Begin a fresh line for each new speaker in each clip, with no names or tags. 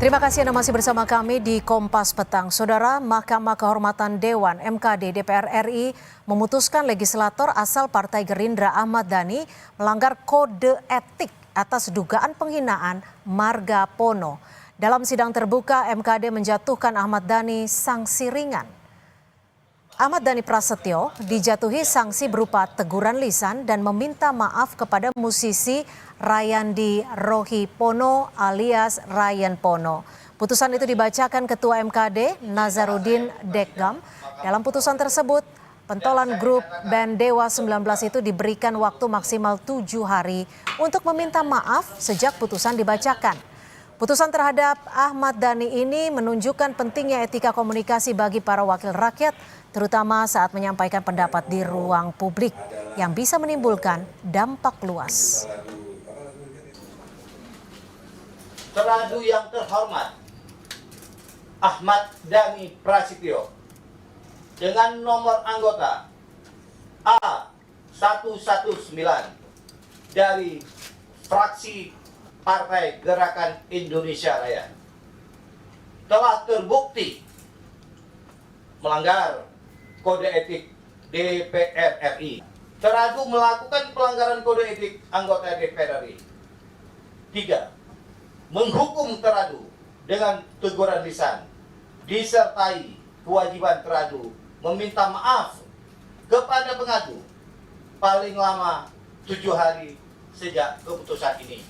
Terima kasih Anda masih bersama kami di Kompas Petang. Saudara, Mahkamah Kehormatan Dewan (MKD) DPR RI memutuskan legislator asal Partai Gerindra Ahmad Dhani melanggar kode etik atas dugaan penghinaan marga Pono. Dalam sidang terbuka, MKD menjatuhkan Ahmad Dhani sanksi ringan. Ahmad Dhani Prasetyo dijatuhi sanksi berupa teguran lisan dan meminta maaf kepada musisi Rayandi Rohi Pono alias Ryan Pono. Putusan itu dibacakan Ketua MKD Nazarudin Dekgam. Dalam putusan tersebut, pentolan grup band Dewa 19 itu diberikan waktu maksimal 7 hari untuk meminta maaf sejak putusan dibacakan. Putusan terhadap Ahmad Dhani ini menunjukkan pentingnya etika komunikasi bagi para wakil rakyat, terutama saat menyampaikan pendapat di ruang publik yang bisa menimbulkan dampak luas.
Teradu yang terhormat, Ahmad Dhani Prasetyo dengan nomor anggota A119 dari fraksi Partai Gerakan Indonesia Raya telah terbukti melanggar kode etik DPR RI. Teradu melakukan pelanggaran kode etik anggota DPR RI. 3. Menghukum teradu dengan teguran lisan, disertai kewajiban teradu meminta maaf kepada pengadu paling lama 7 hari sejak keputusan ini.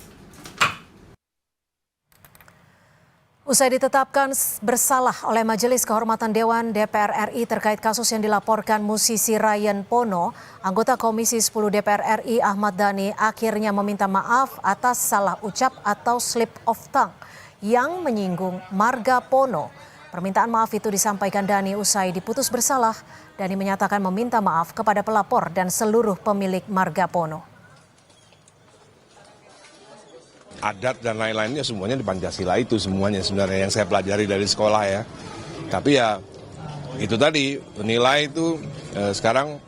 Usai ditetapkan bersalah oleh Majelis Kehormatan Dewan DPR RI terkait kasus yang dilaporkan musisi Ryan Pono, anggota Komisi 10 DPR RI Ahmad Dhani akhirnya meminta maaf atas salah ucap atau slip of tongue yang menyinggung marga Pono. Permintaan maaf itu disampaikan Dhani usai diputus bersalah. Dhani menyatakan meminta maaf kepada pelapor dan seluruh pemilik marga Pono.
Adat dan lain-lainnya semuanya di Pancasila itu semuanya sebenarnya yang saya pelajari dari sekolah ya. Tapi ya itu tadi nilai itu sekarang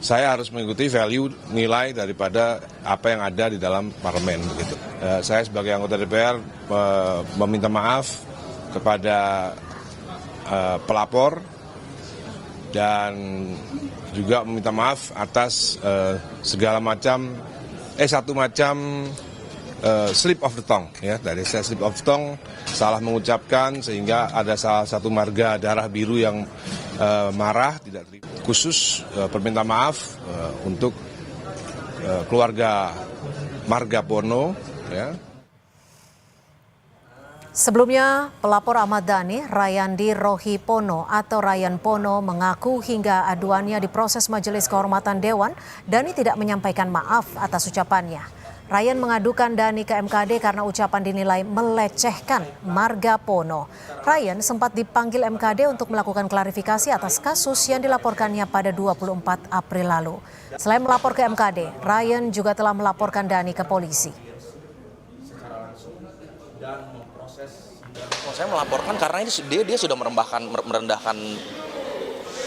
saya harus mengikuti value nilai daripada apa yang ada di dalam parlemen begitu. Saya sebagai anggota DPR meminta maaf kepada pelapor dan juga meminta maaf atas segala macam satu macam slip of the tongue ya, dari saya slip of the tongue, salah mengucapkan sehingga ada salah satu marga darah biru yang marah tidak terima. Khusus perminta maaf untuk keluarga marga Pono ya.
Sebelumnya, pelapor Ahmad Dhani, Rayandi Rohi Pono atau Ryan Pono mengaku hingga aduannya diproses Majelis Kehormatan Dewan, Dhani tidak menyampaikan maaf atas ucapannya. Ryan mengadukan Dhani ke MKD karena ucapan dinilai melecehkan marga Pono. Ryan sempat dipanggil MKD untuk melakukan klarifikasi atas kasus yang dilaporkannya pada 24 April lalu. Selain melapor ke MKD, Ryan juga telah melaporkan Dhani ke polisi.
Saya melaporkan karena ini dia sudah merendahkan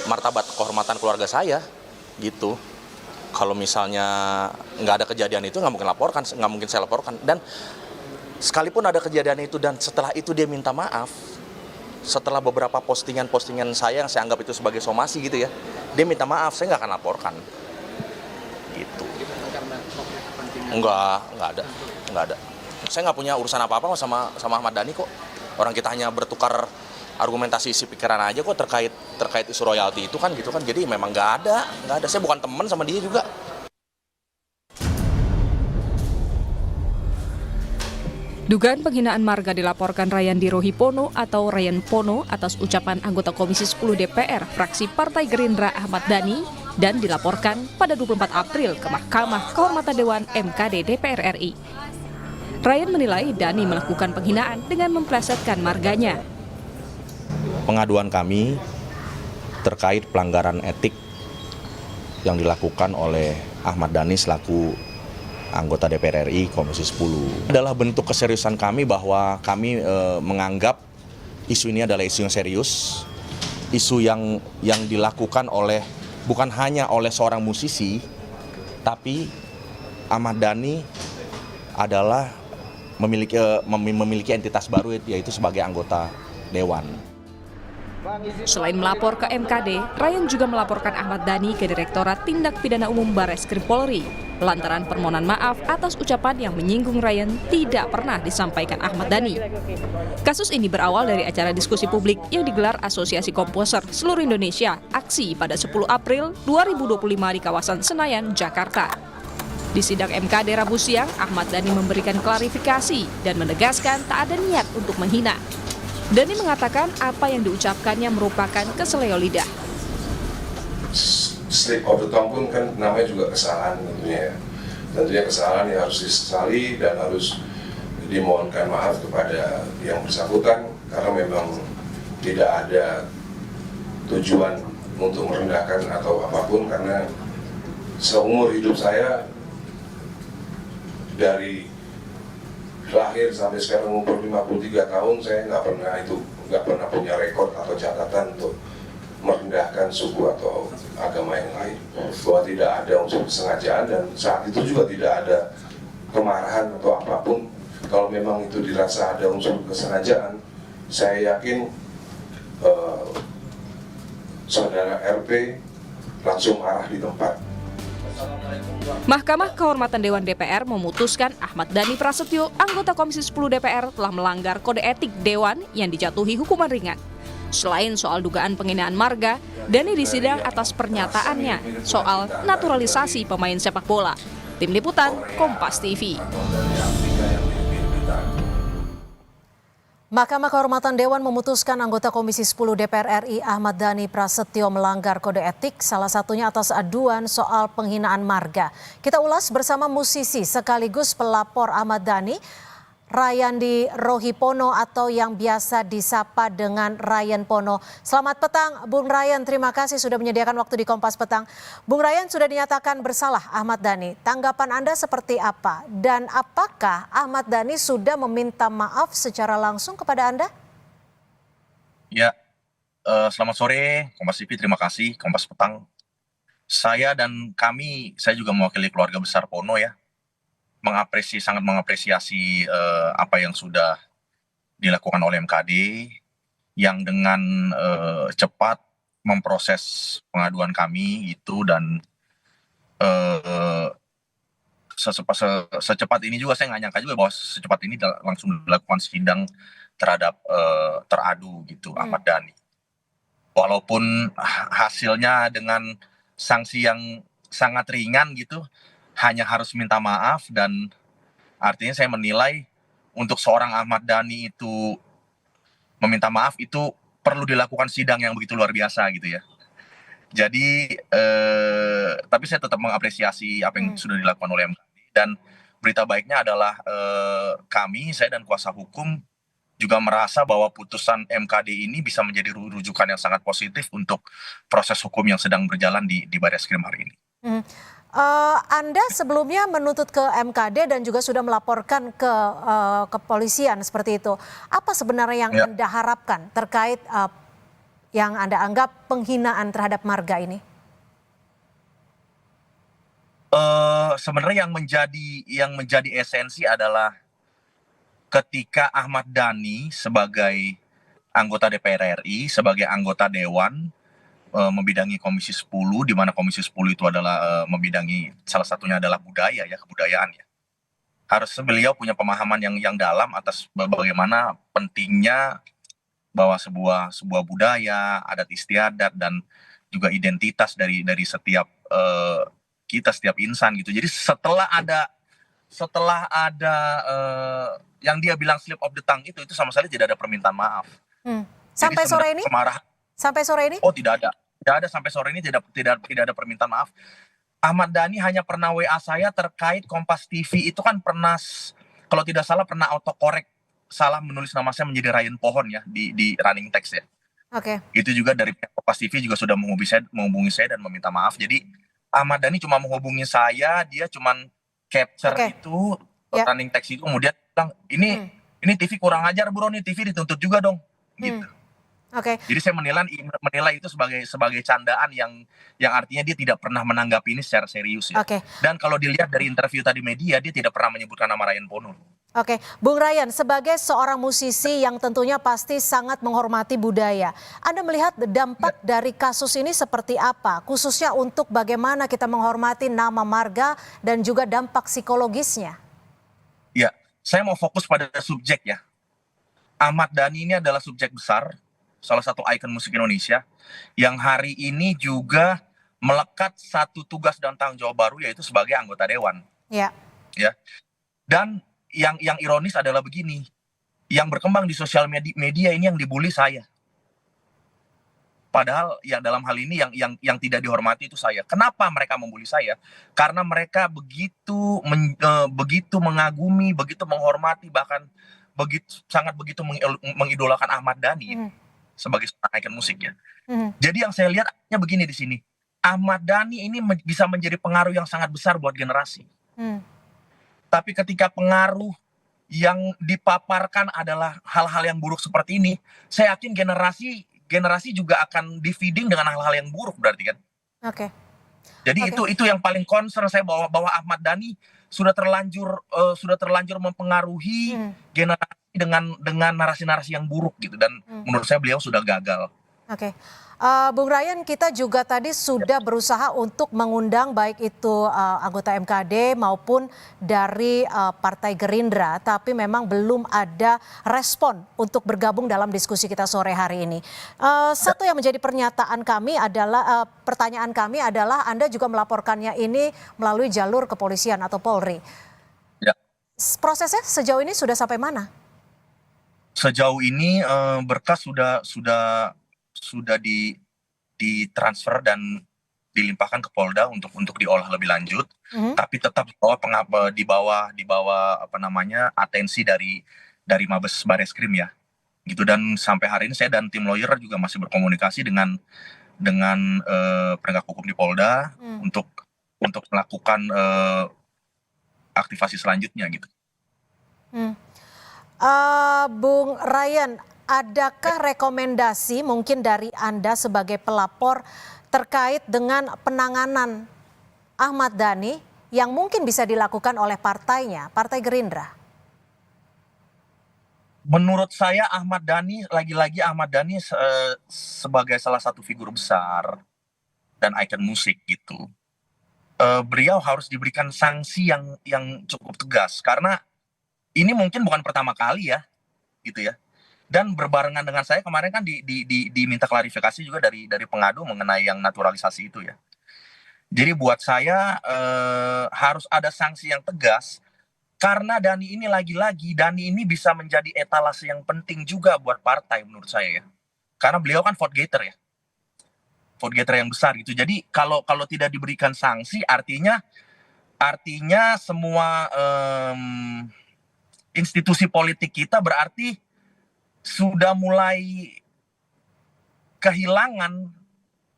martabat kehormatan keluarga saya, gitu. Kalau misalnya nggak ada kejadian itu nggak mungkin saya laporkan. Dan sekalipun ada kejadian itu dan setelah itu dia minta maaf, setelah beberapa postingan saya yang saya anggap itu sebagai somasi gitu ya, dia minta maaf, saya nggak akan laporkan. Gitu. Nggak ada. Saya nggak punya urusan apa-apa sama Ahmad Dhani kok. Orang kita hanya bertukar argumentasi isi pikiran aja kok terkait isu royalti itu kan gitu kan. Jadi memang nggak ada. Saya bukan teman sama dia juga.
Dugaan penghinaan marga dilaporkan Rayandi Rohi Pono atau Ryan Pono atas ucapan anggota Komisi 10 DPR fraksi Partai Gerindra Ahmad Dhani dan dilaporkan pada 24 April ke Mahkamah Kehormatan Dewan MKD DPR RI. Ryan menilai Dhani melakukan penghinaan dengan memplesetkan marganya.
Pengaduan kami terkait pelanggaran etik yang dilakukan oleh Ahmad Dhani selaku anggota DPR RI Komisi 10 adalah bentuk keseriusan kami bahwa kami menganggap isu ini adalah isu yang serius, isu yang dilakukan bukan hanya oleh seorang musisi, tapi Ahmad Dhani adalah memiliki entitas baru yaitu sebagai anggota dewan.
Selain melapor ke MKD, Ryan juga melaporkan Ahmad Dhani ke Direktorat Tindak Pidana Umum Barreskrim Polri lantaran permohonan maaf atas ucapan yang menyinggung Ryan tidak pernah disampaikan Ahmad Dhani. Kasus ini berawal dari acara diskusi publik yang digelar Asosiasi Komposer Seluruh Indonesia Aksi pada 10 April 2025 di kawasan Senayan, Jakarta. Di sidang MKD Rabu siang, Ahmad Dhani memberikan klarifikasi dan menegaskan tak ada niat untuk menghina. Dhani mengatakan apa yang diucapkannya merupakan keseleo lidah.
Slip of the tongue pun kan namanya juga kesalahan tentunya ya. Tentunya kesalahan yang harus disesali dan harus dimohonkan maaf kepada yang bersangkutan karena memang tidak ada tujuan untuk merendahkan atau apapun, karena seumur hidup saya dari lahir sampai sekarang umur 53 tahun saya nggak pernah punya rekor atau catatan untuk merendahkan suku atau agama yang lain, bahwa tidak ada unsur kesengajaan dan saat itu juga tidak ada kemarahan atau apapun. Kalau memang itu dirasa ada unsur kesengajaan, saya yakin saudara RP langsung marah di tempat.
Mahkamah Kehormatan Dewan DPR memutuskan Ahmad Dhani Prasetyo, anggota Komisi 10 DPR, telah melanggar kode etik Dewan yang dijatuhi hukuman ringan. Selain soal dugaan penghinaan marga, Dhani disidang atas pernyataannya soal naturalisasi pemain sepak bola. Tim Liputan, Kompas TV.
Mahkamah Kehormatan Dewan memutuskan anggota Komisi 10 DPR RI Ahmad Dhani Prasetyo melanggar kode etik, salah satunya atas aduan soal penghinaan marga. Kita ulas bersama musisi sekaligus pelapor Ahmad Dhani, Rayandi Rohipono atau yang biasa disapa dengan Ryan Pono. Selamat petang Bung Ryan, terima kasih sudah menyediakan waktu di Kompas Petang. Bung Ryan, sudah dinyatakan bersalah Ahmad Dhani. Tanggapan Anda seperti apa? Dan apakah Ahmad Dhani sudah meminta maaf secara langsung kepada Anda?
Ya, selamat sore Kompas TV, terima kasih Kompas Petang. Saya juga mewakili keluarga besar Pono ya. Sangat mengapresiasi apa yang sudah dilakukan oleh MKD yang dengan cepat memproses pengaduan kami itu, dan secepat ini juga saya nggak nyangka juga bahwa secepat ini langsung dilakukan sidang terhadap teradu gitu Ahmad Dhani. Walaupun hasilnya dengan sanksi yang sangat ringan gitu, hanya harus minta maaf, dan artinya saya menilai untuk seorang Ahmad Dhani itu meminta maaf itu perlu dilakukan sidang yang begitu luar biasa gitu ya. Jadi tapi saya tetap mengapresiasi apa yang sudah dilakukan oleh MKD, dan berita baiknya adalah saya dan kuasa hukum juga merasa bahwa putusan MKD ini bisa menjadi rujukan yang sangat positif untuk proses hukum yang sedang berjalan di Barreskrim hari ini.
Anda sebelumnya menuntut ke MKD dan juga sudah melaporkan ke kepolisian seperti itu. Apa sebenarnya yang Anda harapkan terkait yang Anda anggap penghinaan terhadap marga ini?
Sebenarnya yang menjadi esensi adalah ketika Ahmad Dhani sebagai anggota DPR RI, sebagai anggota Dewan, membidangi Komisi 10, di mana Komisi 10 itu adalah membidangi salah satunya adalah budaya ya, kebudayaan ya. Harusnya beliau punya pemahaman yang dalam atas bagaimana pentingnya bahwa sebuah budaya, adat istiadat, dan juga identitas dari setiap kita, setiap insan gitu. Jadi setelah ada yang dia bilang slip of the tongue itu sama sekali tidak ada permintaan maaf.
Sampai sore ini? Sampai sore ini?
Oh, tidak ada. Tidak ada sampai sore ini, tidak ada permintaan maaf. Ahmad Dhani hanya pernah WA saya terkait Kompas TV itu kan pernah, kalau tidak salah pernah autocorrect salah menulis nama saya menjadi Ryan Pohon ya di running text ya.
Oke.
Itu juga dari Kompas TV juga sudah menghubungi saya dan meminta maaf. Jadi Ahmad Dhani cuma menghubungi saya, dia cuma capture itu running text itu, kemudian bilang ini TV kurang ajar bro, nih TV dituntut juga dong gitu.
Oke.
Jadi saya menilai itu sebagai candaan yang artinya dia tidak pernah menanggapi ini secara serius ya.
Oke.
Dan kalau dilihat dari interview tadi media, dia tidak pernah menyebutkan nama Ryan Pono.
Oke, Bung Ryan, sebagai seorang musisi yang tentunya pasti sangat menghormati budaya, Anda melihat dampak dari kasus ini seperti apa? Khususnya untuk bagaimana kita menghormati nama marga dan juga dampak psikologisnya.
Ya, saya mau fokus pada subjek ya. Ahmad Dhani ini adalah subjek besar, salah satu ikon musik Indonesia, yang hari ini juga melekat satu tugas dan tanggung jawab baru, yaitu sebagai anggota dewan.
Ya.
Ya. Dan yang ironis adalah begini, yang berkembang di sosial media ini yang dibully saya. Padahal yang dalam hal ini yang tidak dihormati itu saya. Kenapa mereka membuli saya? Karena mereka begitu mengagumi, begitu menghormati, bahkan begitu mengidolakan Ahmad Dhani sebagai seorang ikon musik ya. Jadi yang saya lihat artinya begini di sini. Ahmad Dhani ini bisa menjadi pengaruh yang sangat besar buat generasi. Tapi ketika pengaruh yang dipaparkan adalah hal-hal yang buruk seperti ini, saya yakin generasi juga akan di-feeding dengan hal-hal yang buruk berarti kan.
Oke.
Jadi itu yang paling concern saya bahwa Ahmad Dhani sudah terlanjur mempengaruhi generasi dengan narasi-narasi yang buruk gitu, dan menurut saya beliau sudah gagal.
Oke. Bung Ryan, kita juga tadi sudah berusaha untuk mengundang baik itu anggota MKD maupun dari Partai Gerindra, tapi memang belum ada respon untuk bergabung dalam diskusi kita sore hari ini. Satu yang menjadi pertanyaan kami adalah Anda juga melaporkannya ini melalui jalur kepolisian atau Polri.
Ya.
Prosesnya sejauh ini sudah sampai mana?
Sejauh ini berkas sudah ditransfer dan dilimpahkan ke Polda untuk diolah lebih lanjut, tapi tetap di bawah atensi dari Mabes Bareskrim ya, gitu. Dan sampai hari ini saya dan tim lawyer juga masih berkomunikasi dengan penegak hukum di Polda untuk melakukan aktivasi selanjutnya gitu.
Bung Ryan, adakah rekomendasi mungkin dari Anda sebagai pelapor terkait dengan penanganan Ahmad Dhani yang mungkin bisa dilakukan oleh partainya, Partai Gerindra?
Menurut saya Ahmad Dhani sebagai salah satu figur besar dan ikon musik gitu, beliau harus diberikan sanksi yang cukup tegas, karena ini mungkin bukan pertama kali ya, gitu ya. Dan berbarengan dengan saya kemarin kan diminta klarifikasi juga dari pengadu mengenai yang naturalisasi itu ya. Jadi buat saya harus ada sanksi yang tegas, karena Dhani ini bisa menjadi etalase yang penting juga buat partai menurut saya ya. Karena beliau kan vote getter ya, vote getter yang besar gitu. Jadi kalau tidak diberikan sanksi, artinya semua institusi politik kita berarti sudah mulai kehilangan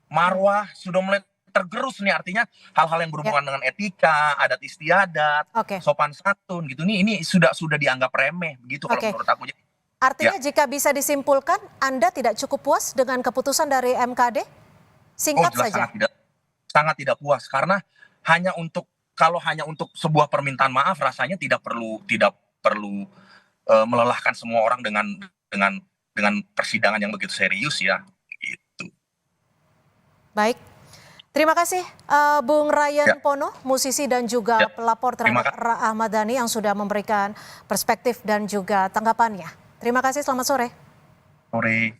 marwah, sudah mulai tergerus nih, artinya hal-hal yang berhubungan dengan etika, adat istiadat, sopan santun gitu, ini sudah dianggap remeh begitu kalau menurut aku.
Artinya jika bisa disimpulkan, Anda tidak cukup puas dengan keputusan dari MKD? Singkat saja.
Sangat tidak puas, karena kalau hanya untuk sebuah permintaan maaf, rasanya tidak perlu melelahkan semua orang dengan persidangan yang begitu serius ya, gitu.
Baik, terima kasih Bung Ryan Pono, musisi dan juga pelapor terhadap Ahmad Dhani yang sudah memberikan perspektif dan juga tanggapannya. Terima kasih, selamat sore.
Sore.